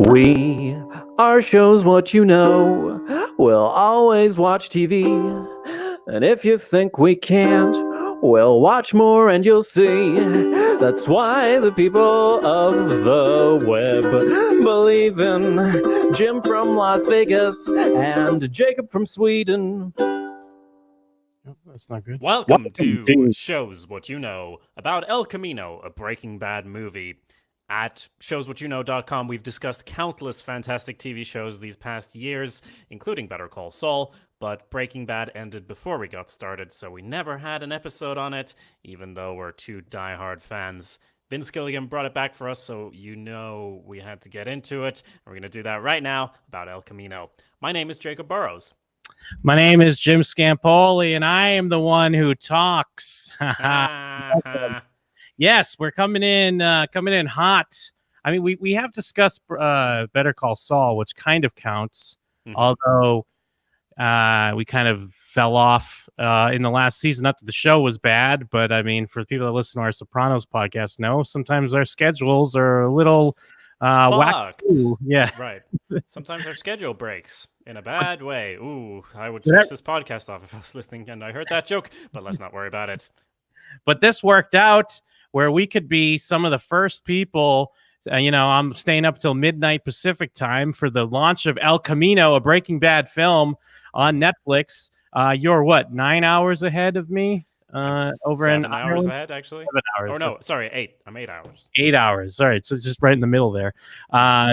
We are shows what you know. We'll always watch TV. And if you think we can't, we'll watch more and you'll see. That's why the people of the web believe in Jim from Las Vegas and Jacob from Sweden. That's not good. Welcome to Shows What You Know about El Camino, a Breaking Bad movie. At showswhatyouknow.com, we've discussed countless fantastic TV shows these past years, including Better Call Saul, but Breaking Bad ended before we got started, so we never had an episode on it, even though we're two diehard fans. Vince Gilligan brought it back for us, so you know we had to get into it. We're going to do that right now about El Camino. My name is Jacob Burrows. My name is Jim Scampoli, and I am the one who talks. Yes, we're coming in hot. I mean, we have discussed Better Call Saul, which kind of counts, although we kind of fell off in the last season. Not that the show was bad, but I mean, for people that listen to our Sopranos podcast, know sometimes our schedules are a little wacky. Yeah, right. Sometimes our schedule breaks in a bad way. Ooh, I would switch this podcast off if I was listening and I heard that joke, but let's not worry about it. But this worked out where we could be some of the first people. I'm staying up till midnight Pacific time for the launch of El Camino, a Breaking Bad film on Netflix. You're what, 9 hours ahead of me? Over 7 hours ahead, actually. 7 hours. Oh no, sorry, 8. I'm 8 hours. 8 hours. All right, so it's just right in the middle there.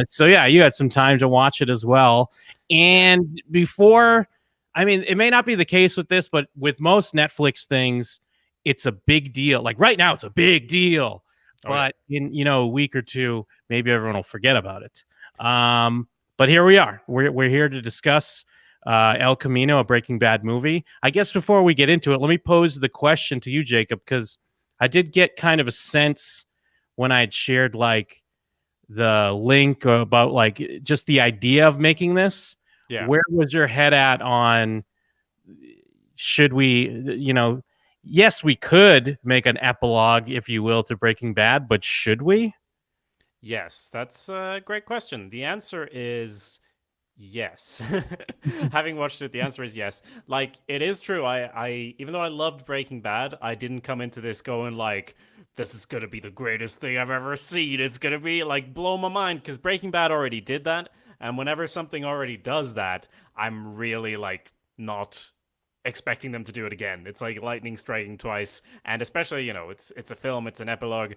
So yeah, you had some time to watch it as well. And before, I mean, it may not be the case with this, but with most Netflix things, it's a big deal. Like right now, it's a big deal. But in a week or two, maybe everyone will forget about it. But here we are. We're here to discuss El Camino, a Breaking Bad movie. I guess before we get into it, let me pose the question to you, Jacob, because I did get kind of a sense when I had shared like the link about like just the idea of making this. Yeah. Where was your head at on should we, yes, we could make an epilogue, if you will, to Breaking Bad, but should we? Yes, that's a great question. The answer is yes. Having watched it, the answer is yes. Like, it is true. I even though I loved Breaking Bad, I didn't come into this going like, this is going to be the greatest thing I've ever seen. It's going to be like blow my mind, because Breaking Bad already did that. And whenever something already does that, I'm really like not expecting them to do it again. It's like lightning striking twice, and especially it's a film, it's an epilogue.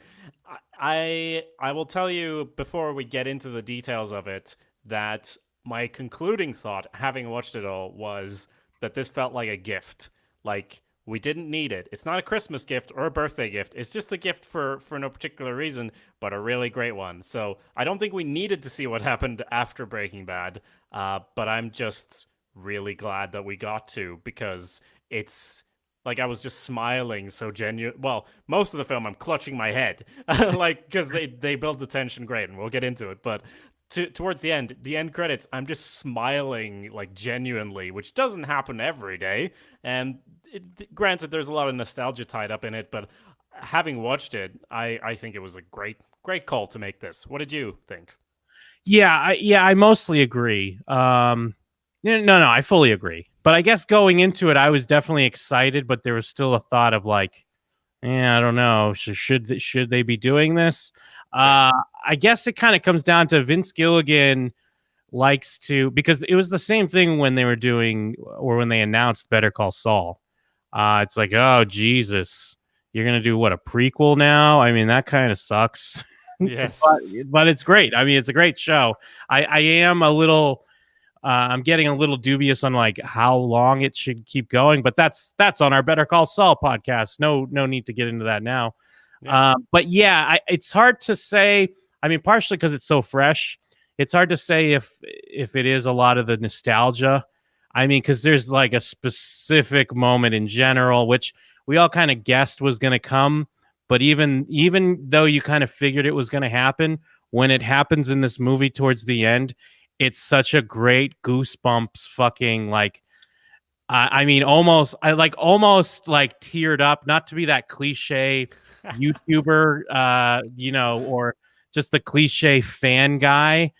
I will tell you before we get into the details of it that my concluding thought, having watched it all, was that this felt like a gift. Like, we didn't need it. It's not a Christmas gift or a birthday gift. It's just a gift for no particular reason, but a really great one. So I don't think we needed to see what happened after Breaking Bad, but I'm just really glad that we got to, because it's like I was just smiling so genuine. Well, most of the film I'm clutching my head like, because they build the tension great, and we'll get into it, but towards the end credits, I'm just smiling like genuinely, which doesn't happen every day. And granted, there's a lot of nostalgia tied up in it, but having watched it, I think it was a great call to make this. What did you think? I mostly agree. No, I fully agree. But I guess going into it, I was definitely excited, but there was still a thought of like, I don't know, should they be doing this? Sure. I guess it kind of comes down to Vince Gilligan likes to, because it was the same thing when they were doing, or when they announced Better Call Saul. It's like, oh, Jesus, you're going to do what, a prequel now? I mean, that kind of sucks. Yes. but it's great. I mean, it's a great show. I am a little... I'm getting a little dubious on like how long it should keep going, but that's on our Better Call Saul podcast. No need to get into that now. Yeah. But yeah, it's hard to say. I mean, partially because it's so fresh. It's hard to say if it is a lot of the nostalgia. I mean, because there's like a specific moment in general, which we all kind of guessed was going to come. But even though you kind of figured it was going to happen, when it happens in this movie towards the end, it's such a great goosebumps fucking like, I mean, almost teared up, not to be that cliche YouTuber, or just the cliche fan guy,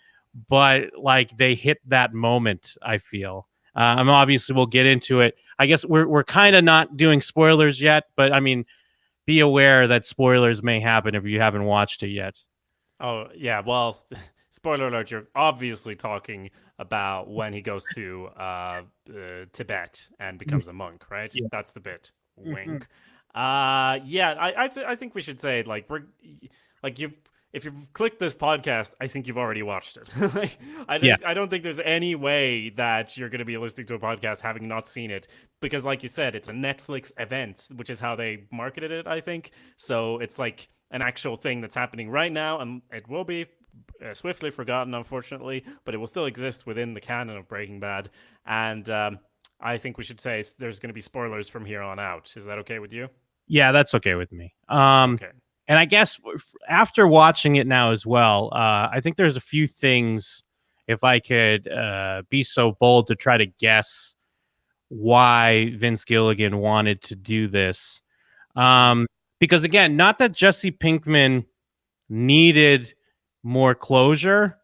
but like they hit that moment, I feel. I'm obviously we'll get into it. I guess we're kind of not doing spoilers yet, but I mean, be aware that spoilers may happen if you haven't watched it yet. Oh, yeah. Well, spoiler alert, you're obviously talking about when he goes to Tibet and becomes a monk, right? Yeah. That's the bit. Mhm. Wink. Yeah, I think we should say like you've if you've clicked this podcast, I think you've already watched it. Like, Yeah. I don't think there's any way that you're going to be listening to a podcast having not seen it because, like you said, it's a Netflix event, which is how they marketed it, I think. So it's like an actual thing that's happening right now, and it will be swiftly forgotten, unfortunately, but it will still exist within the canon of Breaking Bad. And I think we should say there's going to be spoilers from here on out. Is that okay with you? Yeah, that's okay with me. Okay. And I guess after watching it now as well, I think there's a few things, if I could be so bold to try to guess why Vince Gilligan wanted to do this. Because again, not that Jesse Pinkman needed more closure,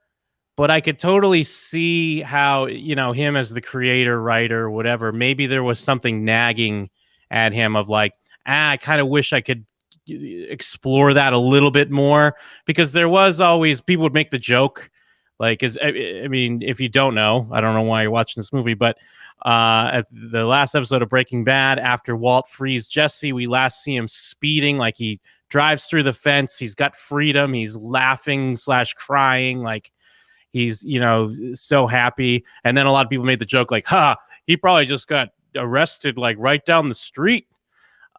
but I could totally see how, him as the creator, writer, whatever, maybe there was something nagging at him of like, I kind of wish I could explore that a little bit more, because there was always, people would make the joke, like, I mean, if you don't know, I don't know why you're watching this movie, but at the last episode of Breaking Bad, after Walt frees Jesse, we last see him speeding, like he drives through the fence, he's got freedom, he's laughing / crying, like he's so happy. And then a lot of people made the joke like, he probably just got arrested like right down the street.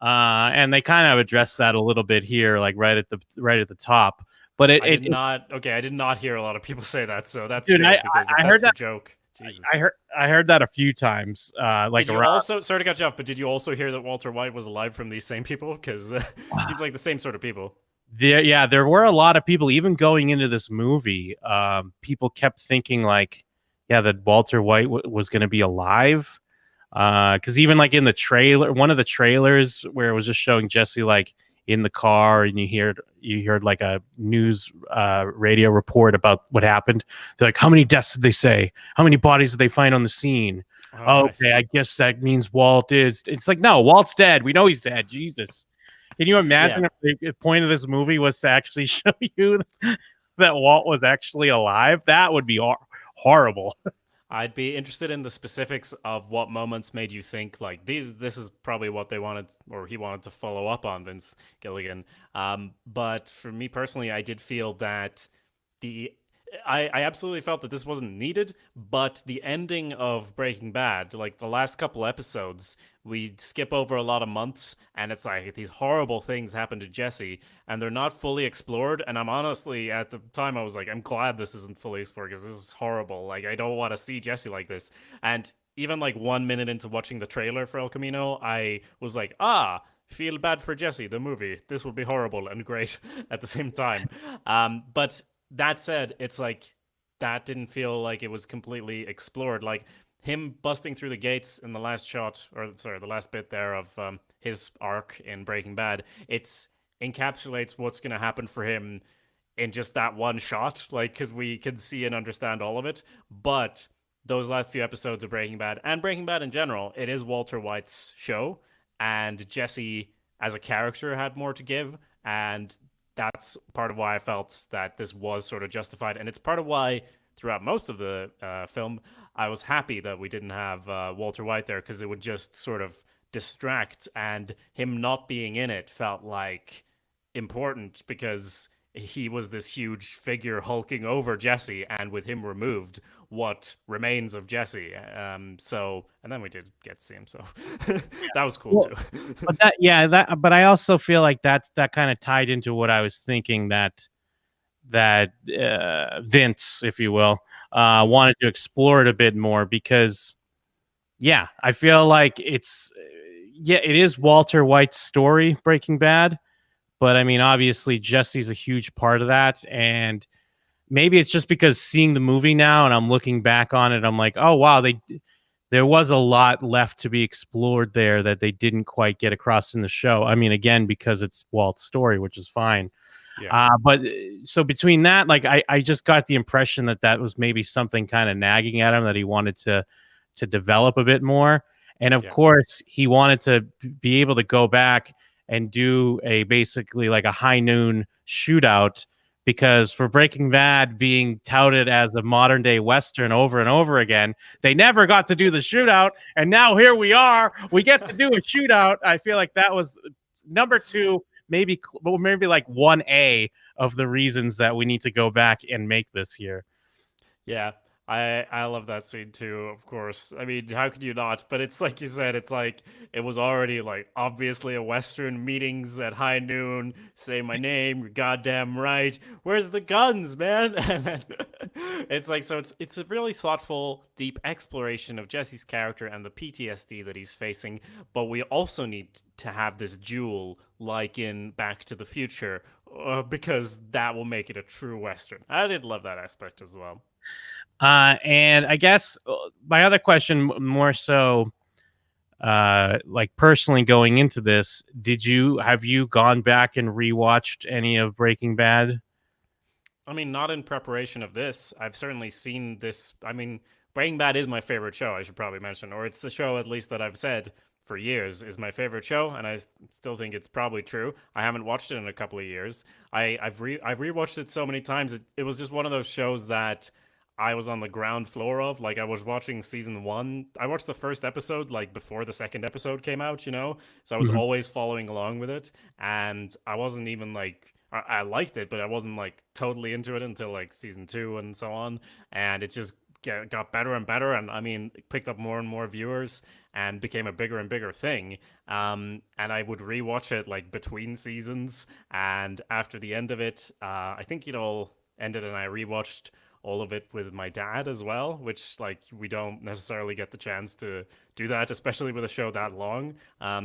And they kind of addressed that a little bit here, like right at the top. But I did not hear a lot of people say that, so that's dude, good because I heard that joke. Jesus. I heard that a few times. Like, did you also, sorry to cut you off, but did you also hear that Walter White was alive from these same people? Because it seems like the same sort of people. There were a lot of people, even going into this movie. People kept thinking like, that Walter White was going to be alive. Because even like in the trailer, one of the trailers where it was just showing Jesse like in the car, and you heard like a news radio report about what happened. They're like, how many deaths did they say? How many bodies did they find on the scene? Okay, I guess that means Walt is. It's like, no, Walt's dead. We know he's dead. Jesus. Can you imagine if the point of this movie was to actually show you that Walt was actually alive? That would be horrible. I'd be interested in the specifics of what moments made you think like this is probably what they wanted, or he wanted to follow up on, Vince Gilligan. But for me personally, I did feel that I absolutely felt that this wasn't needed, but the ending of Breaking Bad, like the last couple episodes, we skip over a lot of months, and it's like these horrible things happen to Jesse, and they're not fully explored. And I'm honestly, at the time, I was like, I'm glad this isn't fully explored because this is horrible. Like, I don't want to see Jesse like this. And even like 1 minute into watching the trailer for El Camino, I was like, feel bad for Jesse, the movie. This will be horrible and great at the same time. But that said, it's like that didn't feel like it was completely explored. Like him busting through the gates in the last shot, or sorry, the last bit there of his arc in Breaking Bad, it's encapsulates what's going to happen for him in just that one shot, like, because we can see and understand all of it. But those last few episodes of Breaking Bad, and Breaking Bad in general, it is Walter White's show, and Jesse as a character had more to give, and that's part of why I felt that this was sort of justified. And it's part of why throughout most of the film, I was happy that we didn't have Walter White there, because it would just sort of distract, and him not being in it felt like important because he was this huge figure hulking over Jesse, and with him removed, what remains of Jesse. So, and then we did get to see him, so that was cool too. But I also feel like that kind of tied into what I was thinking, that Vince, if you will, wanted to explore it a bit more, because I feel like it is Walter White's story, Breaking Bad. But I mean, obviously, Jesse's a huge part of that. And maybe it's just because seeing the movie now and I'm looking back on it, I'm like, oh, wow, there was a lot left to be explored there that they didn't quite get across in the show. I mean, again, because it's Walt's story, which is fine. Yeah. But so between that, like I just got the impression that was maybe something kind of nagging at him that he wanted to develop a bit more. And of Yeah. course, he wanted to be able to go back and do a basically like a high noon shootout, because for Breaking Bad being touted as a modern day Western over and over again, they never got to do the shootout. And now here we are. We get to do a shootout. I feel like that was number two, maybe like 1A of the reasons that we need to go back and make this here. Yeah, I love that scene too, of course. I mean, how could you not? But it's like you said, it's like it was already like obviously a Western, meetings at high noon, say my name, you're goddamn right. Where's the guns, man? And then it's like, so it's a really thoughtful, deep exploration of Jesse's character and the PTSD that he's facing. But we also need to have this duel like in Back to the Future, because that will make it a true Western. I did love that aspect as well. And I guess my other question, more so, like personally going into this, have you gone back and rewatched any of Breaking Bad? I mean, not in preparation of this. I've certainly seen this. I mean, Breaking Bad is my favorite show, I should probably mention, or it's the show at least that I've said for years is my favorite show, and I still think it's probably true. I haven't watched it in a couple of years. I've rewatched it so many times. It was just one of those shows that I was on the ground floor of. Like, I was watching season 1. I watched the first episode like before the second episode came out, you know? So I was always following along with it. And I wasn't even like, I liked it, but I wasn't like totally into it until like season 2 and so on. And it just got better and better. And I mean, it picked up more and more viewers and became a bigger and bigger thing. And I would rewatch it like between seasons. And after the end of it, I think it all ended and I rewatched all of it with my dad as well, which like we don't necessarily get the chance to do that, especially with a show that long.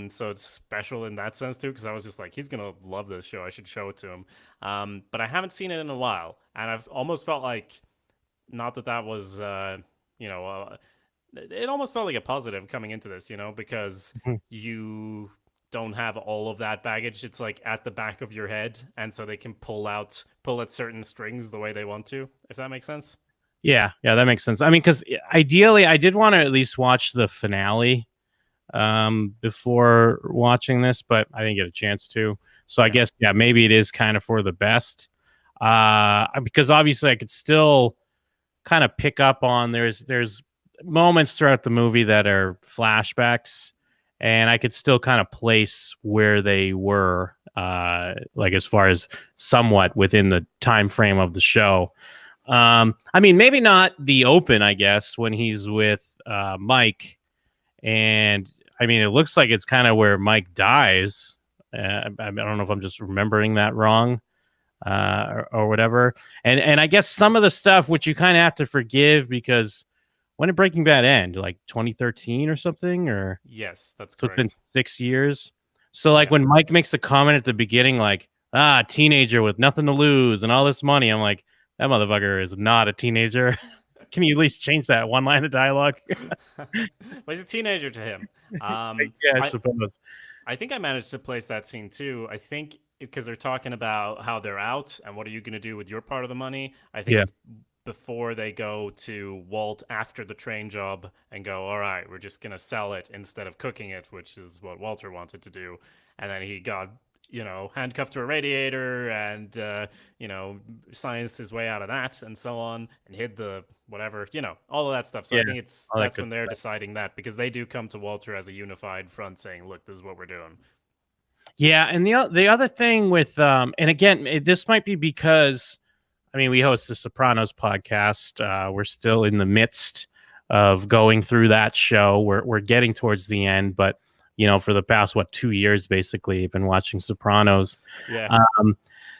So it's special in that sense too, because I was just like, he's gonna love this show. I should show it to him. But I haven't seen it in a while, and I've almost felt like, not that that was, it almost felt like a positive coming into this, you know, because you don't have all of that baggage. It's like at the back of your head, and so they can pull at certain strings the way they want to, if that makes sense. Yeah, that makes sense. I mean, because ideally I did want to at least watch the finale before watching this, but I didn't get a chance to. So I guess, yeah, maybe it is kind of for the best, because obviously I could still kind of pick up on there's moments throughout the movie that are flashbacks, and I could still kind of place where they were, like as far as somewhat within the time frame of the show. I mean, maybe not the open, I guess, when he's with Mike, and I mean, it looks like it's kind of where Mike dies. I don't know if I'm just remembering that wrong, or whatever. And I guess some of the stuff which you kind of have to forgive, because when did Breaking Bad end? Like 2013 or something? Or yes, that's so correct. it's been 6 years. So like when Mike makes a comment at the beginning, like, teenager with nothing to lose and all this money, I'm like, that motherfucker is not a teenager. Can you at least change that one line of dialogue? Well, he's a teenager to him. I suppose. I think I managed to place that scene too. I think because they're talking about how they're out and what are you going to do with your part of the money. I think it's before they go to Walt after the train job and go, all right, we're just going to sell it instead of cooking it, which is what Walter wanted to do. And then he got, handcuffed to a radiator and, scienced his way out of that and so on, and hid the whatever, all of that stuff. So I think that's when they're deciding that, because they do come to Walter as a unified front saying, look, this is what we're doing. Yeah. And the other thing with, and again, this might be because, I mean, we host the Sopranos podcast. We're still in the midst of going through that show. We're getting towards the end, but for the past 2 years, basically, I've been watching Sopranos. Yeah.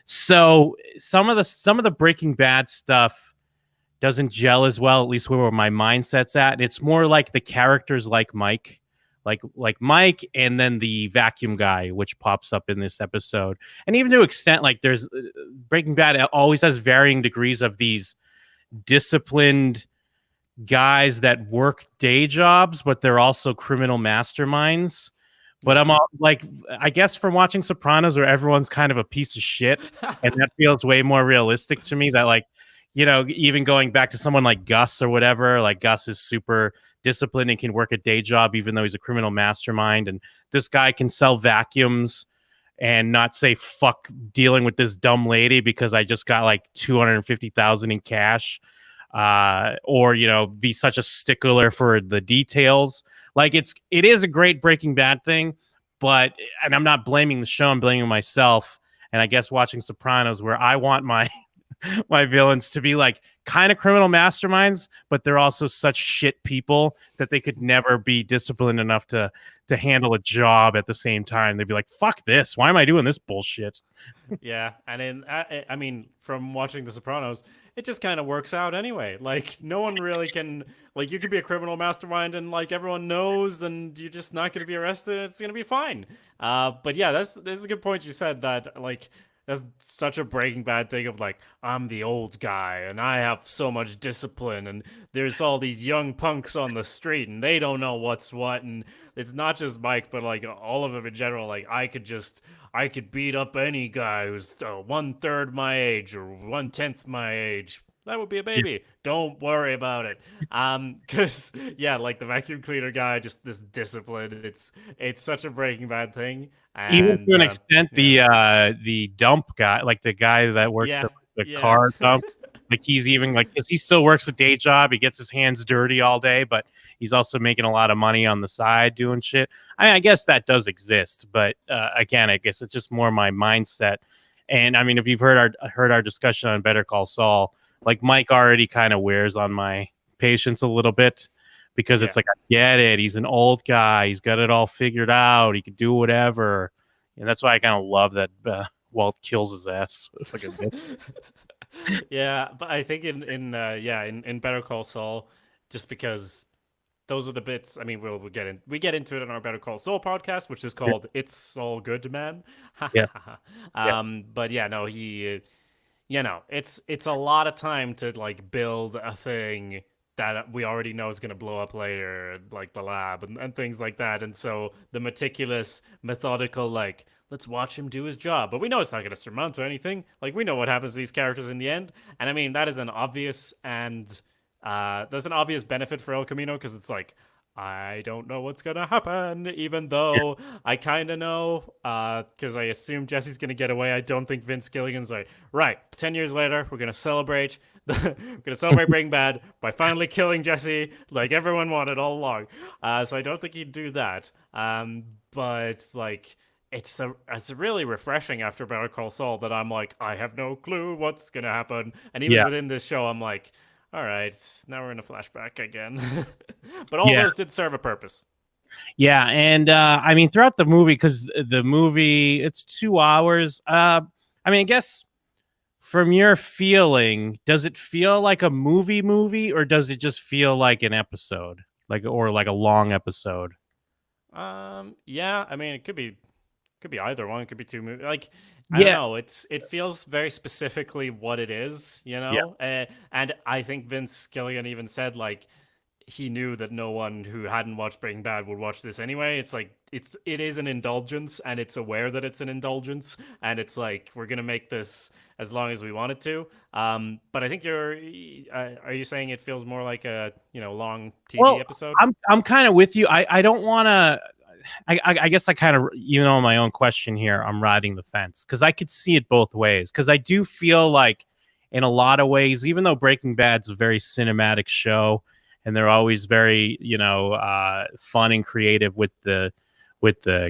So some of the Breaking Bad stuff doesn't gel as well, at least where my mindset's at. It's more like the characters like Mike. Like Mike, and then the vacuum guy, which pops up in this episode. And even to extent, like there's Breaking Bad always has varying degrees of these disciplined guys that work day jobs, but they're also criminal masterminds, But I'm all, like, I guess from watching Sopranos, where everyone's kind of a piece of shit, and that feels way more realistic to me. That, like, even going back to someone like Gus or whatever, like Gus is super disciplined and can work a day job, even though he's a criminal mastermind. And this guy can sell vacuums and not say fuck dealing with this dumb lady because I just got like 250,000 in cash, or be such a stickler for the details. Like it is a great Breaking Bad thing, and I'm not blaming the show, I'm blaming myself. And I guess watching Sopranos, where I want my my villains to be like kind of criminal masterminds, but they're also such shit people that they could never be disciplined enough to handle a job at the same time. They'd be like, fuck this. Why am I doing this bullshit? Yeah. And I mean, from watching The Sopranos, it just kind of works out anyway. Like, no one really can, like, you could be a criminal mastermind and, like, everyone knows and you're just not going to be arrested. It's going to be fine. But yeah, that's a good point you said that, like, that's such a Breaking Bad thing of like, I'm the old guy and I have so much discipline and there's all these young punks on the street and they don't know what's what. And it's not just Mike, but like all of them in general. Like I could beat up any guy who's 1/3 my age or 1/10 my age. That would be a baby. Don't worry about it. Cause yeah, like the vacuum cleaner guy, just this discipline. It's such a Breaking Bad thing. Even to an extent, yeah. the dump guy, like the guy that works Yeah, at the yeah. car dump, like he's even like, because he still works a day job, he gets his hands dirty all day, but he's also making a lot of money on the side doing shit. I guess that does exist, but again, I guess it's just more my mindset. And I mean, if you've heard our discussion on Better Call Saul, like Mike already kind of wears on my patience a little bit. Because it's like, I get it. He's an old guy. He's got it all figured out. He could do whatever. And that's why I kind of love that Walt kills his ass. Like yeah, but I think in Better Call Saul, just because those are the bits. I mean, we get into it in our Better Call Saul podcast, which is called "It's All Good, Man." Yeah. But yeah, no, it's a lot of time to like build a thing that we already know is going to blow up later, like the lab and things like that. And so the meticulous, methodical, like, let's watch him do his job. But we know it's not going to surmount to anything. Like, we know what happens to these characters in the end. And I mean, that is an obvious there's an obvious benefit for El Camino because it's like, I don't know what's going to happen, even though I kind of know, because I assume Jesse's going to get away. I don't think Vince Gilligan's like, right, 10 years later, we're going to celebrate. We're going to celebrate Breaking Bad by finally killing Jesse like everyone wanted all along. So I don't think he'd do that. But like, it's really refreshing after Better Call Saul that I'm like, I have no clue what's going to happen. And even within this show, I'm like, all right, now we're in a flashback again. But all those did serve a purpose. Yeah, and I mean, throughout the movie, because the movie, it's 2 hours. I mean, I guess from your feeling, does it feel like a movie, or does it just feel like an episode, or like a long episode? Yeah, I mean, it could be either one. It could be two movies. Like, I don't know. It feels very specifically what it is, you know. And I think Vince Gilligan even said like he knew that no one who hadn't watched Breaking Bad would watch this anyway. It's like it is an indulgence, and it's aware that it's an indulgence, and it's like we're gonna make this as long as we want it to. But I think are you saying it feels more like a long TV episode? I'm kind of with you. I don't want to. I guess I kind of, my own question here, I'm riding the fence because I could see it both ways. Because I do feel like in a lot of ways, even though Breaking Bad's a very cinematic show and they're always very, fun and creative with the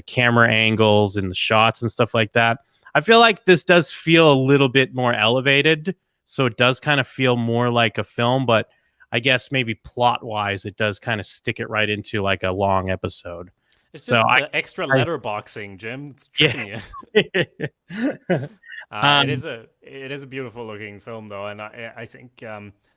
camera angles and the shots and stuff like that, I feel like this does feel a little bit more elevated. So it does kind of feel more like a film, but I guess maybe plot wise, it does kind of stick it right into like a long episode. It's just the extra letterboxing, Jim. It's tricking you. It is a beautiful looking film, though, and I think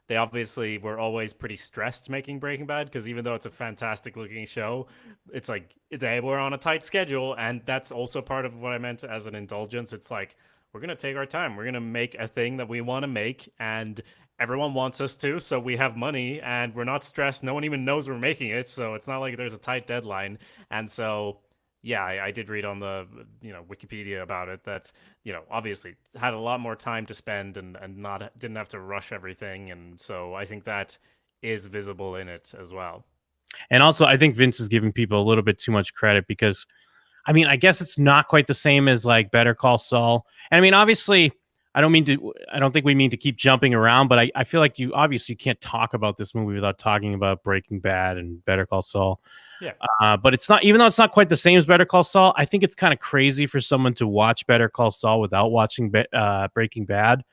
they obviously were always pretty stressed making Breaking Bad because even though it's a fantastic looking show, it's like they were on a tight schedule, and that's also part of what I meant as an indulgence. It's like we're gonna take our time. We're gonna make a thing that we want to make, and everyone wants us to, so we have money and we're not stressed. No one even knows we're making it, so it's not like there's a tight deadline. And so yeah, I did read on the Wikipedia about it that obviously had a lot more time to spend and not didn't have to rush everything, and so I think that is visible in it as well. And also, I think Vince is giving people a little bit too much credit because, I mean, I guess it's not quite the same as like Better Call Saul. And I mean, obviously, I don't think we mean to keep jumping around, but I feel like you obviously can't talk about this movie without talking about Breaking Bad and Better Call Saul. Yeah. But it's not, even though it's not quite the same as Better Call Saul, I think it's kind of crazy for someone to watch Better Call Saul without watching Breaking Bad.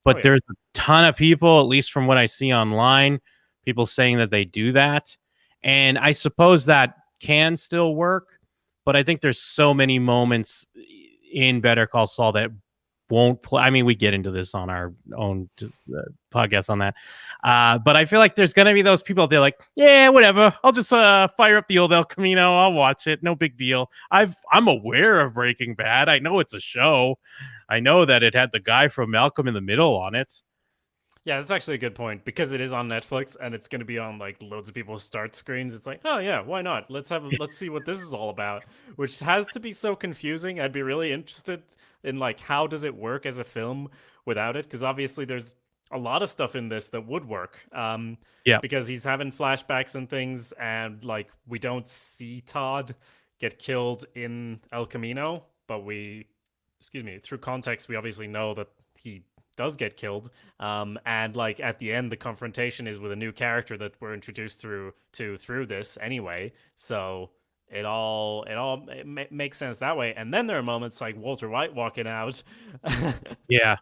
But there's a ton of people, at least from what I see online, people saying that they do that. And I suppose that can still work, but I think there's so many moments in Better Call Saul that won't play. I mean, we get into this on our own podcast on that. But I feel like there's going to be those people they're like, yeah, whatever. I'll just fire up the old El Camino. I'll watch it. No big deal. I'm aware of Breaking Bad. I know it's a show. I know that it had the guy from Malcolm in the Middle on it. Yeah, that's actually a good point because it is on Netflix and it's going to be on like loads of people's start screens. It's like, oh yeah, why not? Let's see what this is all about, which has to be so confusing. I'd be really interested in like how does it work as a film without it? Because obviously there's a lot of stuff in this that would work. Yeah, because he's having flashbacks and things, and like we don't see Todd get killed in El Camino, but through context, we obviously know that he does get killed, and like at the end the confrontation is with a new character that we're introduced through this anyway, so it all makes sense that way. And then there are moments like Walter White walking out. Yeah,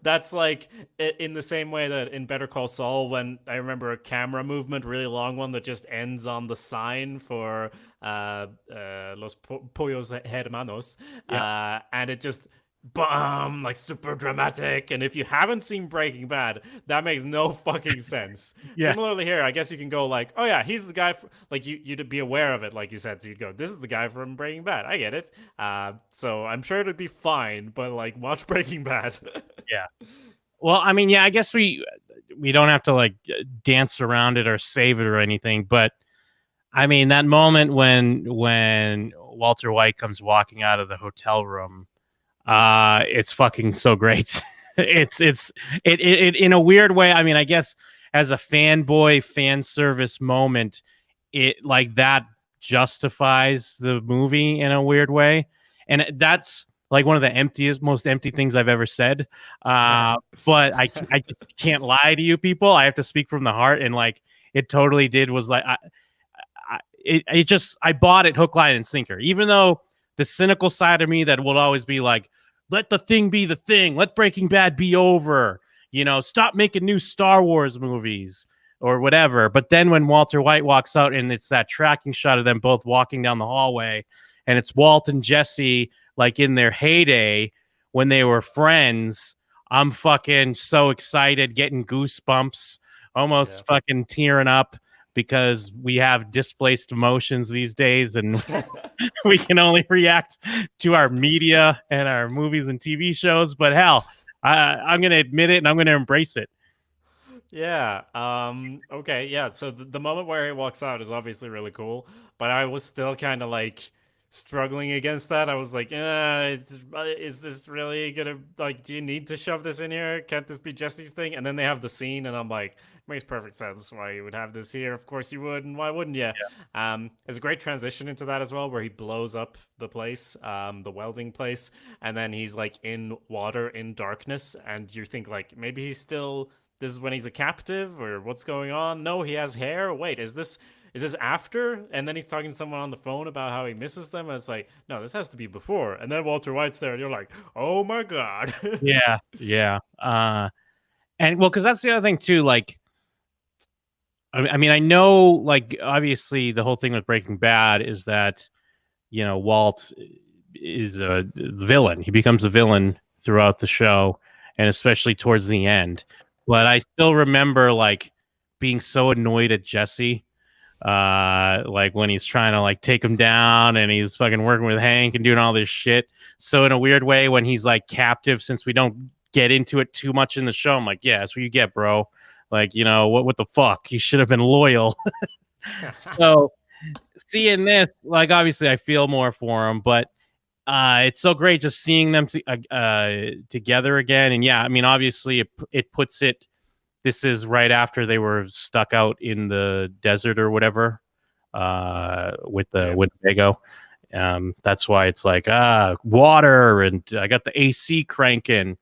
that's like in the same way that in Better Call Saul, when I remember a camera movement, really long one that just ends on the sign for Los Pollos Hermanos, and it just bam, like super dramatic. And if you haven't seen Breaking Bad, that makes no fucking sense. Yeah. Similarly here, I guess you can go like, oh yeah, he's the guy like you'd be aware of it, like you said, so you'd go, this is the guy from Breaking Bad. I get it. So I'm sure it'd be fine, but like watch Breaking Bad. Yeah. Well, I mean, yeah, I guess we don't have to like dance around it or save it or anything, but I mean that moment when Walter White comes walking out of the hotel room, it's fucking so great. It in a weird way. I mean, I guess as a fanboy fan service moment, it like that justifies the movie in a weird way. And that's like one of the most empty things I've ever said. But I just can't lie to you people. I have to speak from the heart. And like, it totally did was like, I bought it hook, line, and sinker, even though the cynical side of me that will always be like, let the thing be the thing. Let Breaking Bad be over. Stop making new Star Wars movies or whatever. But then when Walter White walks out and it's that tracking shot of them both walking down the hallway and it's Walt and Jesse like in their heyday when they were friends, I'm fucking so excited, getting goosebumps, almost fucking tearing up. Because we have displaced emotions these days and we can only react to our media and our movies and TV shows. But hell, I'm going to admit it and I'm going to embrace it. Yeah. Okay. Yeah. So the moment where he walks out is obviously really cool, but I was still kind of like struggling against that. I was like, is this really gonna, like, do you need to shove this in here? Can't this be Jesse's thing? And then they have the scene and I'm like, makes perfect sense why you would have this here. Of course you would, and why wouldn't you? There's a great transition into that as well, where he blows up the place, the welding place, and then he's like in water in darkness, and you think like maybe this is when he's a captive, or what's going on? No, he has hair. Wait, is this after? And then he's talking to someone on the phone about how he misses them. And it's like, no, this has to be before. And then Walter White's there and you're like, oh my God. Yeah. And well, because that's the other thing too, like, I mean, I know, like, obviously the whole thing with Breaking Bad is that, Walt is the villain. He becomes a villain throughout the show, and especially towards the end. But I still remember, like, being so annoyed at Jesse, like when he's trying to like take him down and he's fucking working with Hank and doing all this shit. So in a weird way, when he's like captive, since we don't get into it too much in the show, I'm like, yeah, that's what you get, bro. Like, what the fuck? You should have been loyal. So seeing this, like, obviously I feel more for him, but it's so great just seeing them together again. And yeah, I mean, obviously it puts it. This is right after they were stuck out in the desert or whatever, with the Winnebago. That's why it's like water, and I got the AC cranking.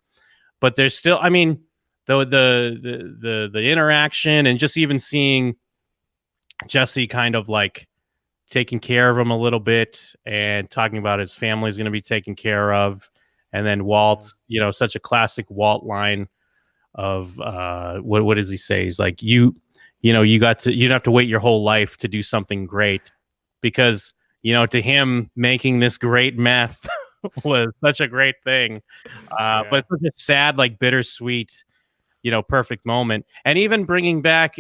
But there's still, I mean, the interaction, and just even seeing Jesse kind of like taking care of him a little bit and talking about his family's going to be taken care of. And then Walt, such a classic Walt line of what does he say? He's like, you don't have to wait your whole life to do something great, because to him making this great meth was such a great thing. But it's such a sad, like bittersweet, perfect moment. And even bringing back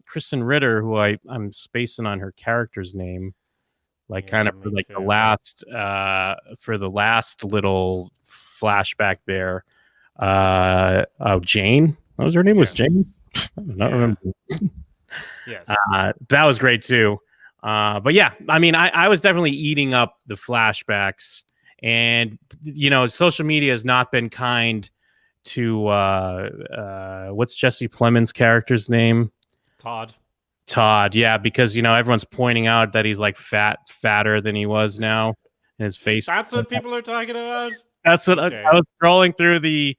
Kristen Ritter, who I'm spacing on her character's name, like kind of for like the last little flashback there. Jane, what was her name? Was Jane? I don't remember. Yes. That was great too. But yeah, I mean, I was definitely eating up the flashbacks, and social media has not been kind to what's Jesse Plemons' character's name? Todd, yeah, because everyone's pointing out that he's like fatter than he was now. His face. That's what people are talking about. That's what I was scrolling through the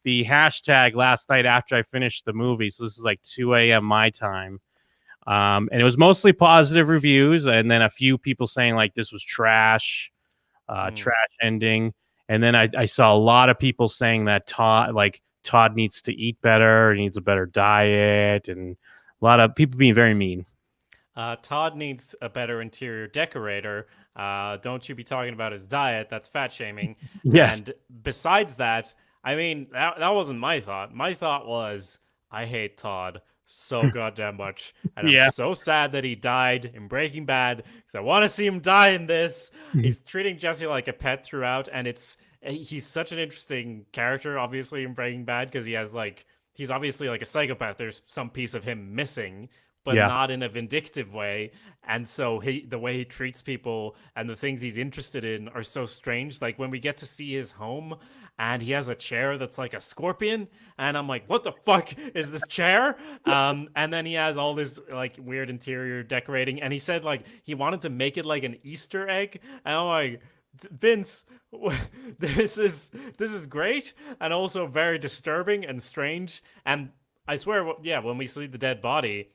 hashtag last night after I finished the movie. So this is like 2 a.m. my time. And it was mostly positive reviews, and then a few people saying like this was trash ending. And then I saw a lot of people saying that Todd needs to eat better, he needs a better diet, and a lot of people being very mean. Todd needs a better interior decorator. Don't you be talking about his diet. That's fat shaming. Yes. And besides that, I mean, that wasn't my thought. My thought was, I hate Todd so goddamn much. And I'm so sad that he died in Breaking Bad, because I want to see him die in this. He's treating Jesse like a pet throughout, and he's such an interesting character, obviously, in Breaking Bad, because he's obviously like a psychopath. There's some piece of him missing, but not in a vindictive way. And so the way he treats people and the things he's interested in are so strange. Like when we get to see his home and he has a chair that's like a scorpion, and I'm like, what the fuck is this chair? And then he has all this like weird interior decorating, and he said like he wanted to make it like an Easter egg. And I'm like, Vince, this is great, and also very disturbing and strange. And I swear, when we see the dead body,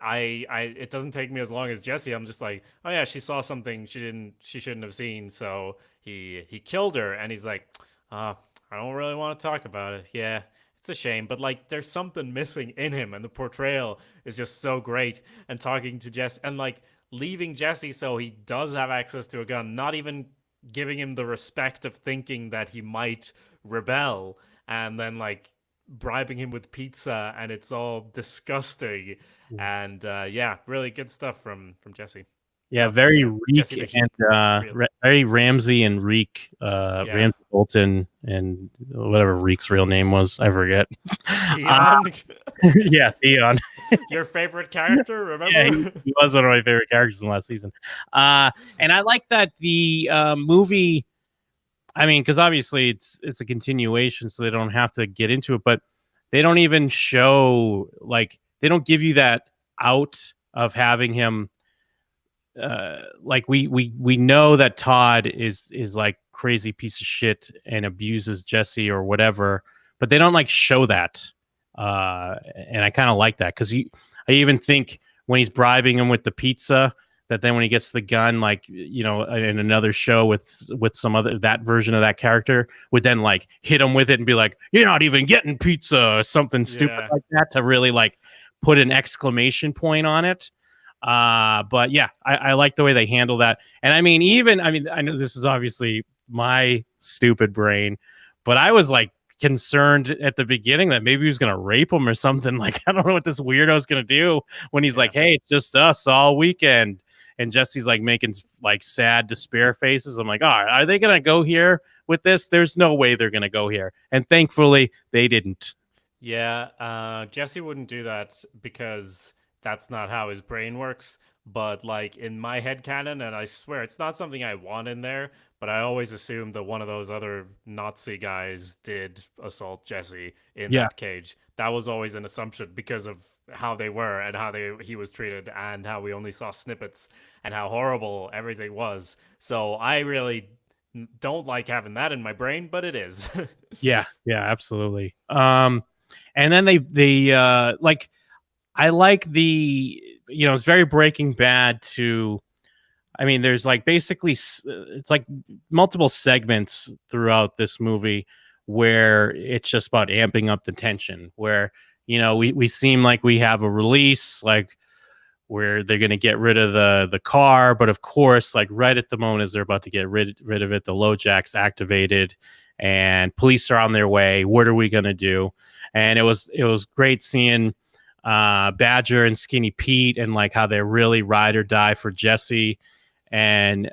it doesn't take me as long as Jesse. I'm just like, oh yeah, she saw something she shouldn't have seen, so he killed her. And he's like, I don't really want to talk about it. Yeah, it's a shame, but like there's something missing in him, and the portrayal is just so great. And talking to Jesse and like leaving Jesse so he does have access to a gun, not even giving him the respect of thinking that he might rebel, and then like bribing him with pizza, and it's all disgusting. And really good stuff from Jesse. Yeah, very Reek and very Ramsey and Reek, Ramsey Bolton, and whatever Reek's real name was, I forget. Theon. Yeah, Theon. Your favorite character, remember? Yeah, he was one of my favorite characters in the last season. And I like that the movie, I mean, because obviously it's a continuation, so they don't have to get into it, but they don't even show, like, they don't give you that out of having him. Like we know that Todd is like crazy piece of shit and abuses Jesse or whatever, but they don't like show that. And I kind of like that, because I even think when he's bribing him with the pizza, that then when he gets the gun, like, in another show with some other, that version of that character would then like hit him with it and be like, you're not even getting pizza, or something stupid like that, to really like put an exclamation point on it. But yeah, I like the way they handle that. And I mean, I know this is obviously my stupid brain, but I was like concerned at the beginning that maybe he was going to rape him or something. Like, I don't know what this weirdo is going to do when he's like, hey, it's just us all weekend. And Jesse's like making like sad despair faces. I'm like, all right, are they going to go here with this? There's no way they're going to go here. And thankfully they didn't. Yeah. Jesse wouldn't do that, because that's not how his brain works. But like in my head canon, and I swear it's not something I want in there, but I always assumed that one of those other Nazi guys did assault Jesse in Yeah. that cage. That was always an assumption because of how they were and how he was treated and how we only saw snippets and how horrible everything was. So I really don't like having that in my brain, but it is. Yeah, yeah, absolutely. And then they like I like the it's very Breaking Bad to I mean there's like basically it's like multiple segments throughout this movie where it's just about amping up the tension where we seem like we have a release like where they're going to get rid of the car, but of course like right at the moment as they're about to get rid of it, the LoJack's activated and police are on their way. What are we going to do? And it was great seeing Badger and Skinny Pete and like how they really ride or die for Jesse. And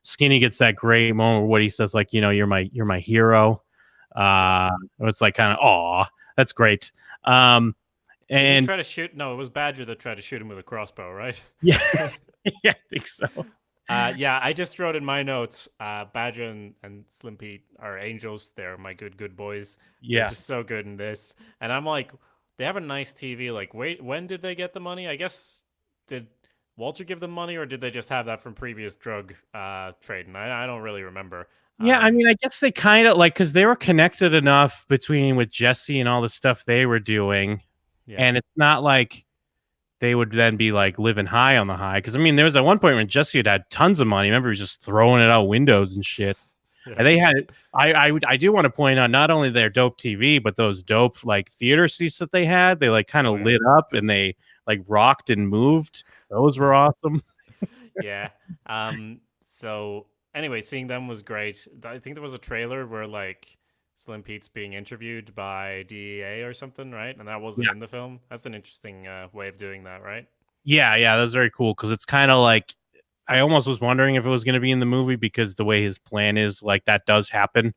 Skinny gets that great moment where he says like you're my hero. It's like kind of aw, that's great. Did he And try to shoot? No, it was Badger that tried to shoot him with a crossbow, right? yeah, yeah, I think so. Yeah, I just wrote in my notes, Badger and Slim Pete are angels. They're my good boys. They're Yeah. just so good in this. And I'm like, they have a nice TV. Like, wait, when did they get the money? I guess, did Walter give them money or did they just have that from previous drug trading? I don't really remember. Yeah, I mean, I guess they kind of like because they were connected enough between with Jesse and all the stuff they were doing, Yeah. and it's not like they would then be like living high on the high. Because I mean, there was at one point when Jesse had tons of money. Remember, he was just throwing it out windows and shit. Yeah. And they had. I do want to point out not only their dope TV, but those dope like theater seats that they had. They like kind of lit up and they like rocked and moved. Those were awesome. Yeah. So anyway, seeing them was great. I think there was a trailer where like Slim Pete's being interviewed by DEA or something, right? And that wasn't Yeah. in the film. That's an interesting way of doing that, right? Yeah, that was very cool because it's kind of like I almost was wondering if it was going to be in the movie because the way his plan is, like that does happen.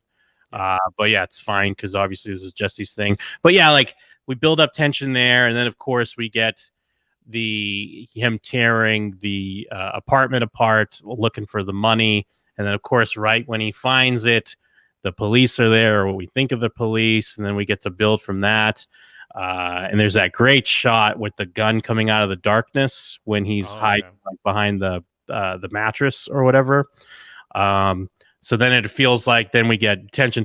But yeah, it's fine because obviously this is Jesse's thing. But yeah, like we build up tension there, and then of course we get him tearing the apartment apart, looking for the money, and then of course right when he finds it, the police are there, or what we think of the police, and then we get to build from that. And there's that great shot with the gun coming out of the darkness when he's hiding like, behind the mattress or whatever. So then it feels like then we get tension,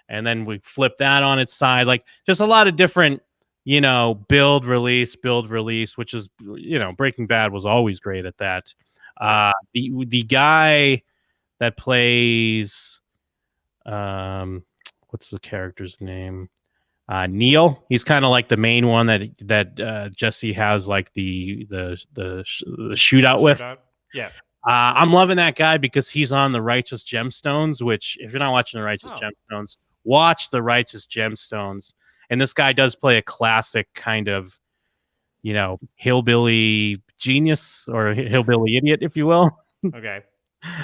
and then we flip that on its side. Like just a lot of different, build, release, which is, Breaking Bad was always great at that. The guy that plays, what's the character's name? Neil. He's kind of like the main one that Jesse has like the shootout with. Yeah. I'm loving that guy because he's on the Righteous Gemstones, which if you're not watching the Righteous Gemstones, watch the Righteous Gemstones. And this guy does play a classic kind of, hillbilly genius or hillbilly idiot, if you will. Okay.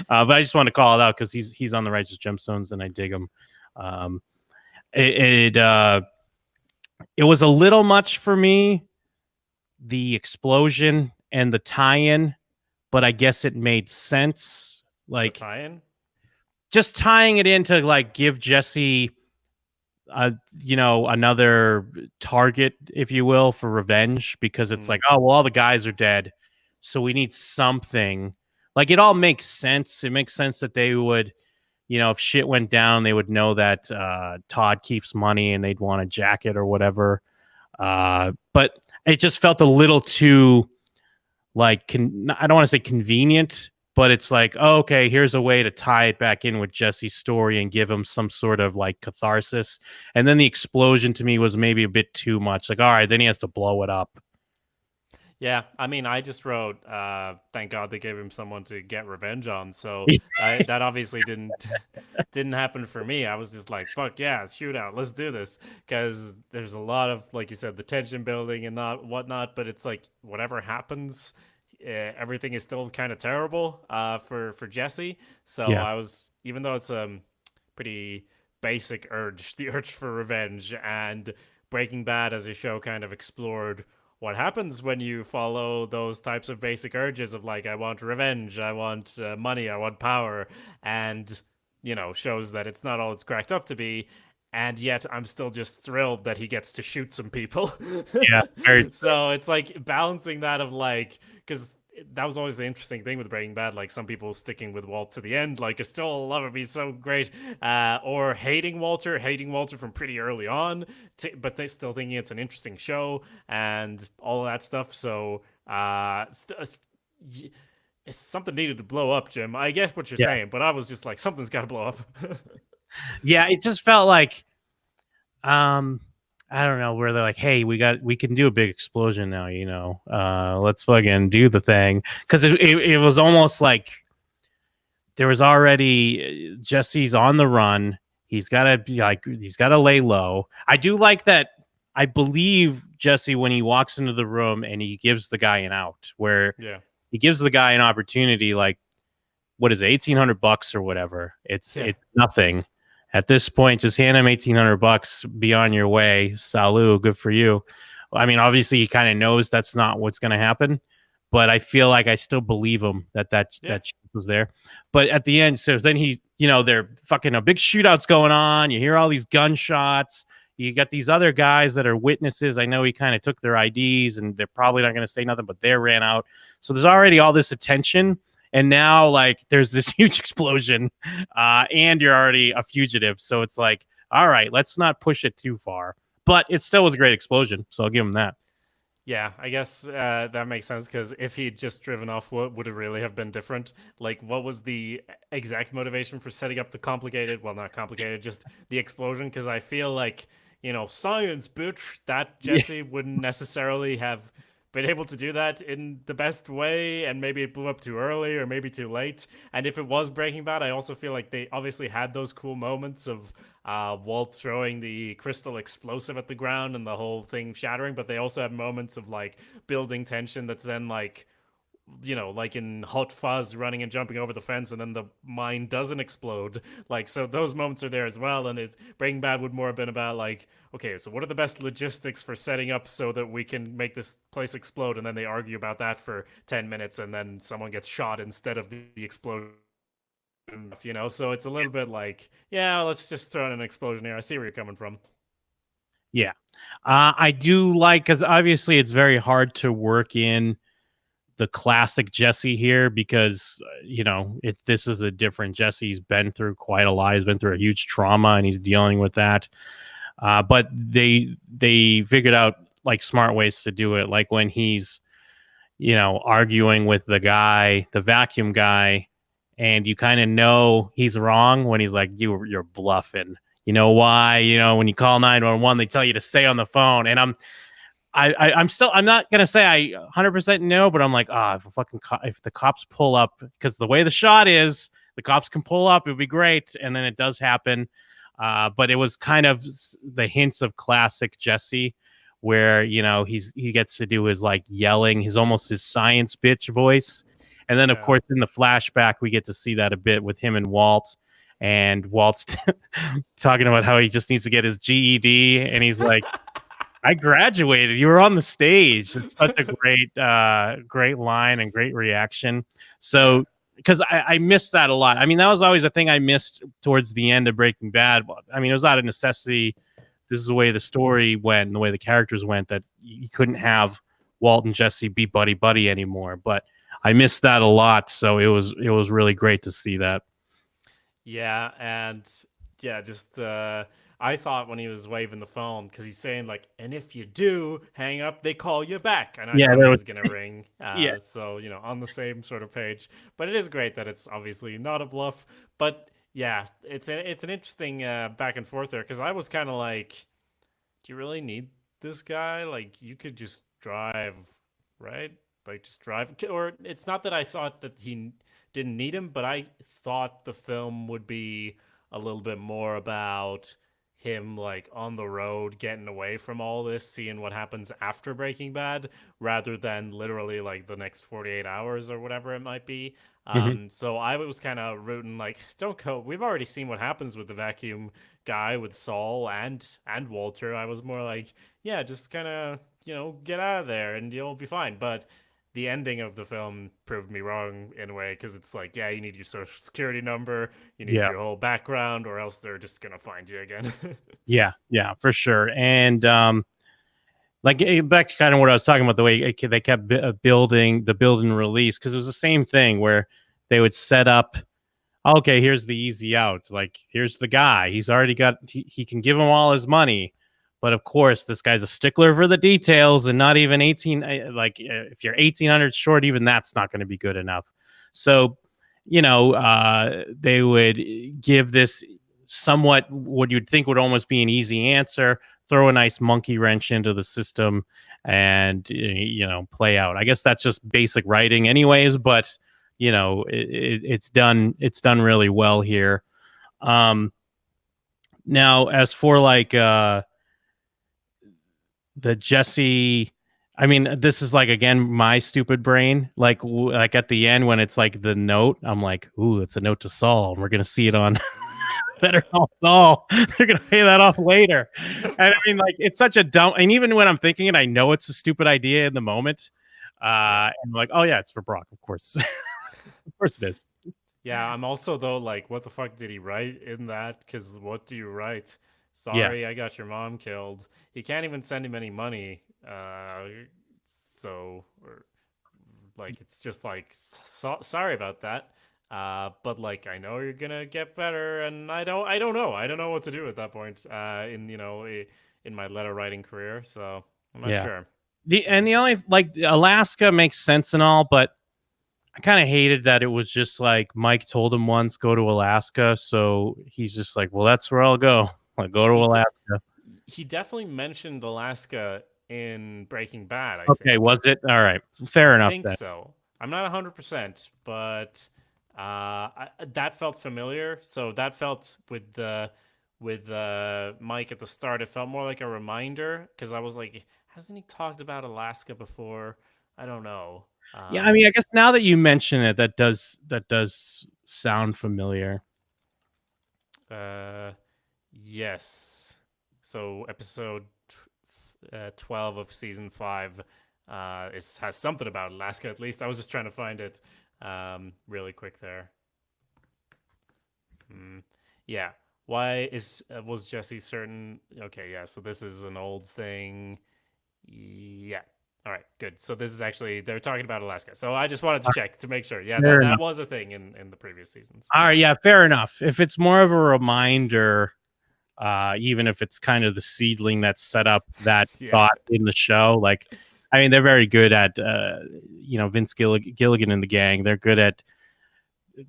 But I just want to call it out because he's on the Righteous Gemstones and I dig him. It was a little much for me, the explosion and the tie-in, but I guess it made sense. Like the tie-in? Just tying it in to like give Jesse another target, if you will, for revenge, because it's like, oh well, all the guys are dead, so we need something. Like it all makes sense. It makes sense that they would, if shit went down, they would know that Todd keeps money and they'd want a jacket or whatever. But it just felt a little too like I don't want to say convenient, but it's like, oh, okay, here's a way to tie it back in with Jesse's story and give him some sort of like catharsis. And then the explosion to me was maybe a bit too much. Like, all right, then he has to blow it up. Yeah, I mean, I just wrote, thank God they gave him someone to get revenge on. So that obviously didn't happen for me. I was just like, fuck yeah, shootout, let's do this. Because there's a lot of, like you said, the tension building and whatnot. But it's like whatever happens, everything is still kind of terrible for Jesse. So Yeah. I was, even though it's a pretty basic urge, the urge for revenge, and Breaking Bad as a show kind of explored what happens when you follow those types of basic urges of like, I want revenge, I want money, I want power, and shows that it's not all it's cracked up to be. And yet I'm still just thrilled that he gets to shoot some people. Yeah, very So it's like balancing that of like, because that was always the interesting thing with Breaking Bad. Like some people sticking with Walt to the end, like I still love him, he's so great, or hating Walter from pretty early on, but they still thinking it's an interesting show and all of that stuff. So it's something needed to blow up, Jim. I get what you're yeah. saying, but I was just like, something's got to blow up. Yeah, it just felt like I don't know, where they're like, hey, we can do a big explosion now, let's fucking do the thing. Because it was almost like there was already Jesse's on the run. He's gotta lay low. I do like that. I believe Jesse when he walks into the room and he gives the guy an out, where Yeah. he gives the guy an opportunity, like, what is it, $1,800 or whatever. It's nothing at this point. Just hand him $1,800, be on your way. Salut, good for you. I mean, obviously he kind of knows that's not what's going to happen, but I feel like I still believe him that shit was there. But at the end, so then he, they're fucking a big shootout's going on. You hear all these gunshots. You got these other guys that are witnesses. I know he kind of took their IDs and they're probably not going to say nothing, but they ran out. So there's already all this attention. And now, like, there's this huge explosion, and you're already a fugitive. So it's like, all right, let's not push it too far. But it still was a great explosion, so I'll give him that. Yeah, I guess that makes sense, because if he'd just driven off, what would it really have been different? Like, what was the exact motivation for setting up the complicated, well, not complicated, just the explosion? Because I feel like, science, bitch, that Jesse wouldn't necessarily have been able to do that in the best way, and maybe it blew up too early or maybe too late. And if it was Breaking Bad, I also feel like they obviously had those cool moments of Walt throwing the crystal explosive at the ground and the whole thing shattering, but they also have moments of like building tension that's then like, like in Hot Fuzz running and jumping over the fence and then the mine doesn't explode. Like, so those moments are there as well. And Breaking Bad would more have been about like, okay, so what are the best logistics for setting up so that we can make this place explode? And then they argue about that for 10 minutes and then someone gets shot instead of the explosion. So it's a little bit like, yeah, let's just throw in an explosion here. I see where you're coming from. Yeah. I do like, because obviously it's very hard to work in the classic Jesse here, because this is a different Jesse. He's been through quite a lot. He's been through a huge trauma and he's dealing with that. But they figured out like smart ways to do it, like when he's arguing with the vacuum guy, and you kind of know he's wrong when he's like, you're bluffing. You know why? When you call 911, they tell you to stay on the phone. And I'm not gonna say I 100% know, but I'm like, if the cops pull up, because the way the shot is, the cops can pull up, it would be great. And then it does happen. But it was kind of the hints of classic Jesse, where he gets to do his like yelling, his science bitch voice. And then of course in the flashback we get to see that a bit with him and Walt. And Walt's talking about how he just needs to get his GED, and he's like, I graduated. You were on the stage. It's such a great line and great reaction. So, because I missed that a lot. I mean, that was always a thing I missed towards the end of Breaking Bad. I mean, it was not a necessity. This is the way the story went, and the way the characters went, that you couldn't have Walt and Jesse be buddy anymore. But I missed that a lot. So it was really great to see that. Yeah, and just I thought when he was waving the phone, because he's saying like, and if you do hang up, they call you back, and I thought it was gonna ring. So on the same sort of page. But it is great that it's obviously not a bluff. But yeah, it's an interesting back and forth there, because I was kind of like, do you really need this guy? Like, you could just drive, right? Like, just drive. Or it's not that I thought that he didn't need him, but I thought the film would be a little bit more about him like on the road getting away from all this, seeing what happens after Breaking Bad, rather than literally like the next 48 hours or whatever it might be. Mhm. So I was kind of rooting like, don't go. We've already seen what happens with the vacuum guy, with Saul and Walter. I was more like, yeah, just kind of get out of there and you'll be fine. But the ending of the film proved me wrong in a way, because it's like, yeah, you need your social security number, you need Yeah. your whole background, or else they're just gonna find you again. Yeah, for sure. And like back to kind of what I was talking about, the way they kept building the build and release, because it was the same thing where they would set up, okay, here's the easy out. Like, here's the guy. He's already got, he can give him all his money. But of course, this guy's a stickler for the details, and not even 18. If you're 1,800 short, even that's not going to be good enough. So, they would give this somewhat what you'd think would almost be an easy answer, throw a nice monkey wrench into the system, and play out. I guess that's just basic writing, anyways. But it's done really well here. Now, as for like the Jesse, I mean, this is like, again, my stupid brain, like at the end when it's like the note, I'm like, ooh, it's a note to Saul, and we're gonna see it on Better Call Saul. They're gonna pay that off later. And I mean, like, it's such a dumb, and even when I'm thinking it, I know it's a stupid idea in the moment. And I'm like, oh yeah, it's for Brock, of course. Of course it is. Yeah, I'm also though like, what the fuck did he write in that? Because what do you write? Yeah. Sorry, I got your mom killed. He can't even send him any money. So, or like, it's just like, sorry about that. But like, I know you're gonna get better, and I don't know what to do at that point. In my letter writing career, so I'm not sure. The only, like, Alaska makes sense and all, but I kind of hated that it was just like Mike told him once, go to Alaska, so he's just like, well, that's where I'll go. Like, go to Alaska. He definitely mentioned Alaska in Breaking Bad. I Okay, think. was it? All right, fair enough. I think so. I'm not 100%, but that felt familiar. So that felt with Mike at the start. It felt more like a reminder, because I was like, hasn't he talked about Alaska before? I don't know. Yeah, I mean, I guess now that you mention it, that does sound familiar. Yes. So episode 12 of season 5 has something about Alaska, at least. I was just trying to find it really quick there. Yeah. Why was Jesse certain? Okay, yeah. So this is an old thing. Yeah. All right, good. So this is actually, they're talking about Alaska. So I just wanted to check to make sure. Yeah, that was a thing in the previous seasons. All right, yeah, fair enough. If it's more of a reminder, even if it's kind of the seedling that set up that thought in the show, like, I mean, they're very good at, Vince Gilligan and the gang. They're good at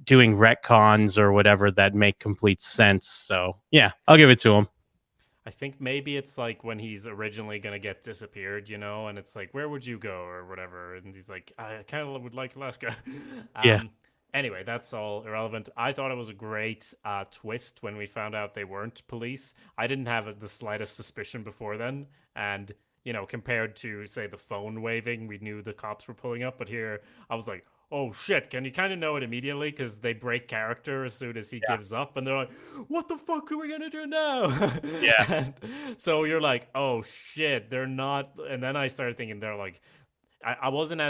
doing retcons or whatever that make complete sense. So yeah, I'll give it to him. I think maybe it's like when he's originally going to get disappeared, and it's like, where would you go or whatever? And he's like, I kind of would like Alaska. Yeah. Anyway, that's all irrelevant. I thought it was a great twist when we found out they weren't police. I didn't have the slightest suspicion before then. And, compared to, say, the phone waving, we knew the cops were pulling up. But here, I was like, oh shit, can you kind of know it immediately, because they break character as soon as he gives up, and they're like, what the fuck are we gonna do now? Yeah. And so you're like, oh shit, they're not. And then I started thinking, they're like, I wasn't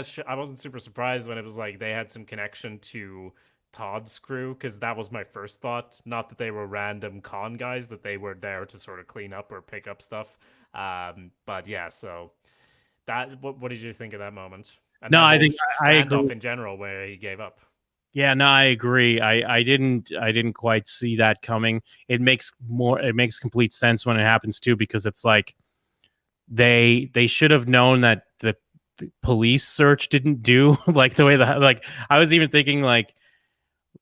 super surprised when it was like they had some connection to Todd's crew, because that was my first thought. Not that they were random con guys, that they were there to sort of clean up or pick up stuff. But yeah, so that, what did you think of that moment? And no, I think standoff in general where he gave up. Yeah, no, I agree. I didn't quite see that coming. It makes complete sense when it happens too, because it's like they should have known that the police search didn't do like the way like I was even thinking like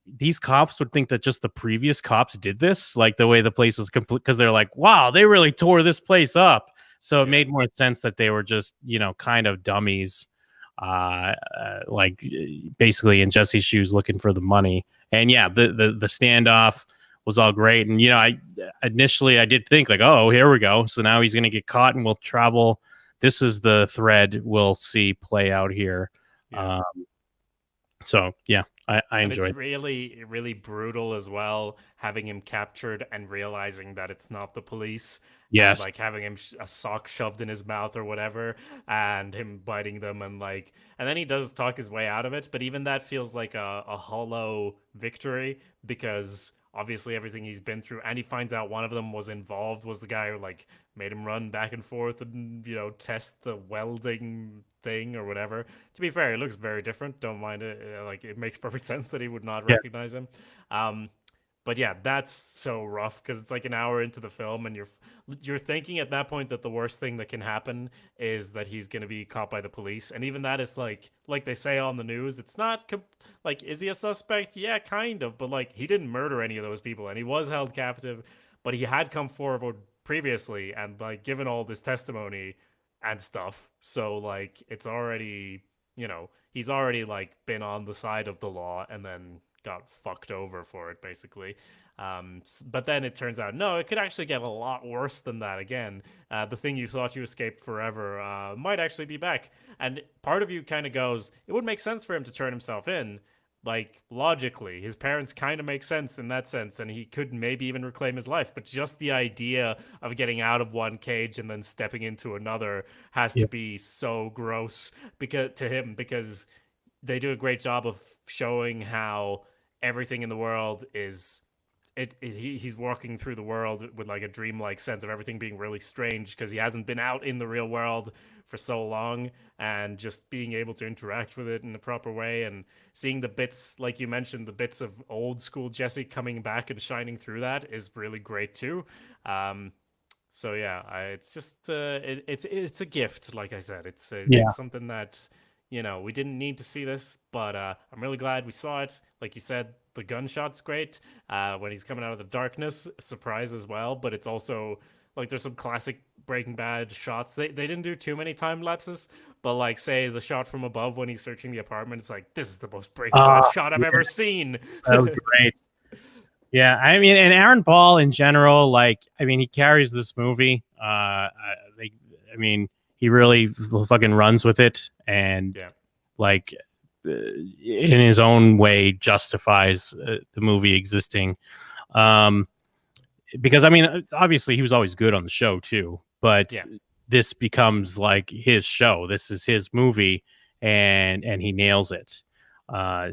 these cops would think that just the previous cops did this, like the way the place was complete, because they're like, wow, they really tore this place up. So it made more sense that they were just, kind of dummies. Like basically in Jesse's shoes looking for the money. And yeah, the standoff was all great. And I initially did think like, oh, here we go. So now he's going to get caught, and we'll travel. This is the thread we'll see play out here. Yeah. So yeah, I And enjoyed. it's really, really brutal as well, having him captured and realizing that it's not the police. And Yes. like having him a sock shoved in his mouth or whatever, and him biting them, and then he does talk his way out of it. But even that feels like a hollow victory, because obviously everything he's been through, and he finds out one of them was the guy who like made him run back and forth and test the welding thing or whatever. To be fair, it looks very different. Don't mind it. Like it makes perfect sense that he would not recognize him. But yeah, that's so rough, because it's like an hour into the film, and you're thinking at that point that the worst thing that can happen is that he's going to be caught by the police. And even that is like they say on the news, it's not like, is he a suspect? Yeah, kind of, but like he didn't murder any of those people, and he was held captive, but he had come forward previously and like given all this testimony and stuff. So like it's already, he's already like been on the side of the law and then got fucked over for it, basically. But then it turns out, no, it could actually get a lot worse than that. Again, the thing you thought you escaped forever might actually be back. And part of you kind of goes, it would make sense for him to turn himself in. Like, logically, his parents kind of make sense in that sense, and he could maybe even reclaim his life. But just the idea of getting out of one cage and then stepping into another has to be so gross to him, because they do a great job of showing how everything in the world is he's walking through the world with like a dreamlike sense of everything being really strange, because he hasn't been out in the real world for so long, and just being able to interact with it in a proper way, and seeing the bits, like you mentioned, the bits of old school Jesse coming back and shining through that is really great too. So yeah, it's just it's a gift. Like I said, it's something that we didn't need to see this, but I'm really glad we saw it. Like you said, the gunshot's great. When he's coming out of the darkness, surprise as well. But it's also like there's some classic Breaking Bad shots. They didn't do too many time lapses, but like say the shot from above when he's searching the apartment, it's like, this is the most Breaking Bad shot I've ever seen. That was great. Yeah, I mean, and Aaron Paul in general, like, I mean, he carries this movie. He really fucking runs with it, and like in his own way justifies the movie existing. Because I mean, obviously he was always good on the show too, but this becomes like his show. This is his movie, and he nails it.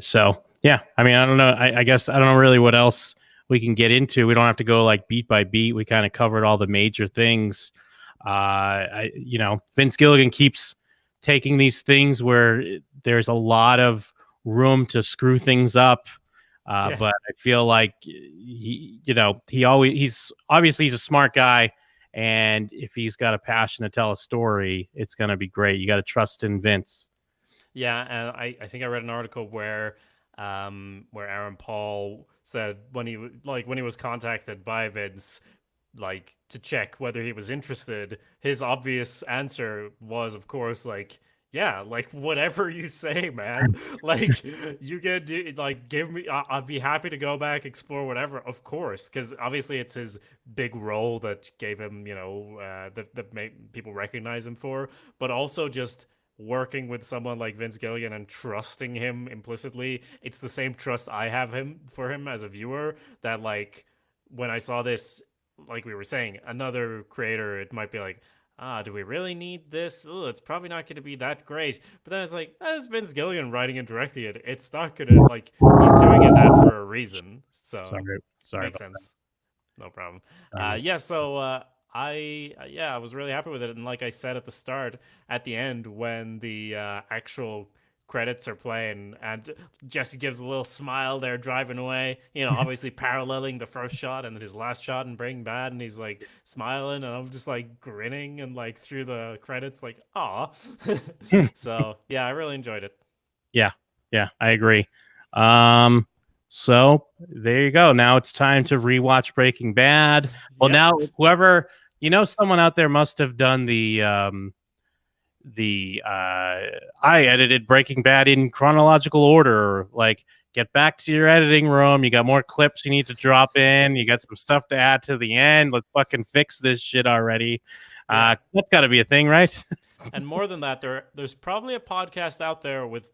So yeah, I mean, I don't know. I guess I don't know really what else we can get into. We don't have to go like beat by beat. We kind of covered all the major things. Vince Gilligan keeps taking these things where there's a lot of room to screw things up. But I feel like he's a smart guy, and if he's got a passion to tell a story, it's going to be great. You got to trust in Vince. Yeah. And I think I read an article where Aaron Paul said when he was contacted by Vince, like to check whether he was interested, his obvious answer was, of course, like, yeah, like whatever you say, man. Like you can do, like, give me. I'd be happy to go back, explore whatever, of course, because obviously it's his big role that gave him, that made people recognize him for. But also just working with someone like Vince Gilligan and trusting him implicitly. It's the same trust I have for him as a viewer. That like when I saw this, like we were saying, another creator, it might be like, do we really need this? Ooh, it's probably not going to be that great. But then it's like, it's Vince Gilligan writing and directing it. It's not going to, like, he's doing that for a reason. So, sorry makes sense. No problem. I was really happy with it. And like I said at the start, at the end, when the actual credits are playing and Jesse gives a little smile there driving away, obviously paralleling the first shot and then his last shot in Breaking Bad, and he's like smiling, and I'm just like grinning and like through the credits like, aw. So yeah, I really enjoyed it. Yeah, I agree. So there you go. Now it's time to rewatch Breaking Bad. Well, now whoever, someone out there must have done the I edited Breaking Bad in chronological order. Like, get back to your editing room. You got more clips you need to drop in. You got some stuff to add to the end. Let's fucking fix this shit already. That's got to be a thing, right? And more than that, there's probably a podcast out there with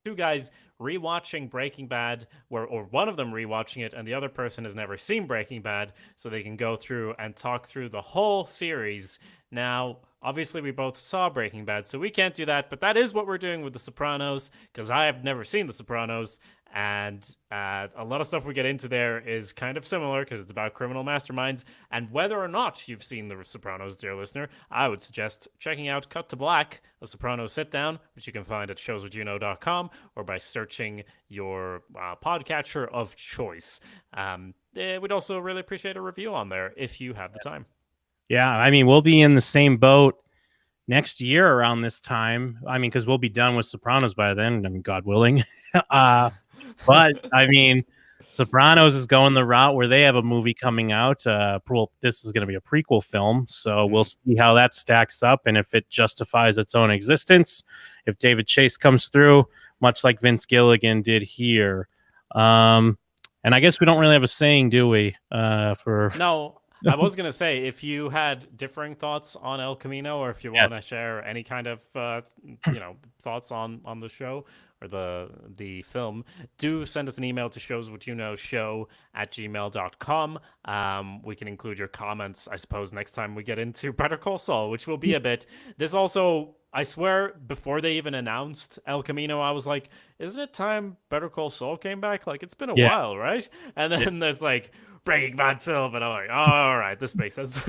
two guys rewatching Breaking Bad, or one of them rewatching it, and the other person has never seen Breaking Bad, so they can go through and talk through the whole series. Now, obviously, we both saw Breaking Bad, so we can't do that, but that is what we're doing with The Sopranos, because I have never seen The Sopranos, and a lot of stuff we get into there is kind of similar because it's about criminal masterminds. And whether or not you've seen The Sopranos, dear listener, I would suggest checking out Cut to Black, a Sopranos sit-down, which you can find at showswhatyouknow.com or by searching your podcatcher of choice. We'd also really appreciate a review on there if you have the time. Yeah, I mean, we'll be in the same boat next year around this time. I mean, because we'll be done with Sopranos by then, I mean, God willing. But I mean, Sopranos is going the route where they have a movie coming out. This is going to be a prequel film, so we'll see how that stacks up and if it justifies its own existence. If David Chase comes through, much like Vince Gilligan did here. And I guess we don't really have a saying, do we? No. I was going to say, if you had differing thoughts on El Camino, or if you want to share any kind of thoughts on the show or the film, do send us an email to showswhatyouknow@gmail.com. We can include your comments, I suppose, next time we get into Better Call Saul, which will be a bit. This also, I swear, before they even announced El Camino, I was like, isn't it time Better Call Saul came back? Like, it's been a while, right? And then there's like Breaking Bad film, and I'm like, oh, all right, this makes sense.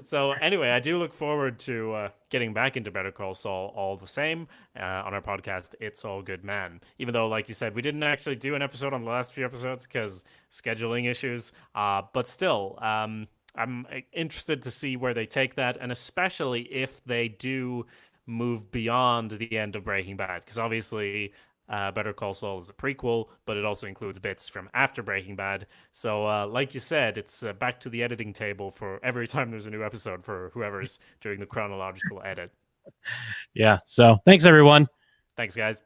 So anyway, I do look forward to getting back into Better Call Saul all the same on our podcast, It's All Good Man. Even though, like you said, we didn't actually do an episode on the last few episodes because scheduling issues, but still, I'm interested to see where they take that, and especially if they do move beyond the end of Breaking Bad, because obviously Better Call Saul is a prequel, but it also includes bits from after Breaking Bad. So like you said, it's back to the editing table for every time there's a new episode for whoever's doing the chronological edit. Yeah, so thanks everyone. Thanks, guys.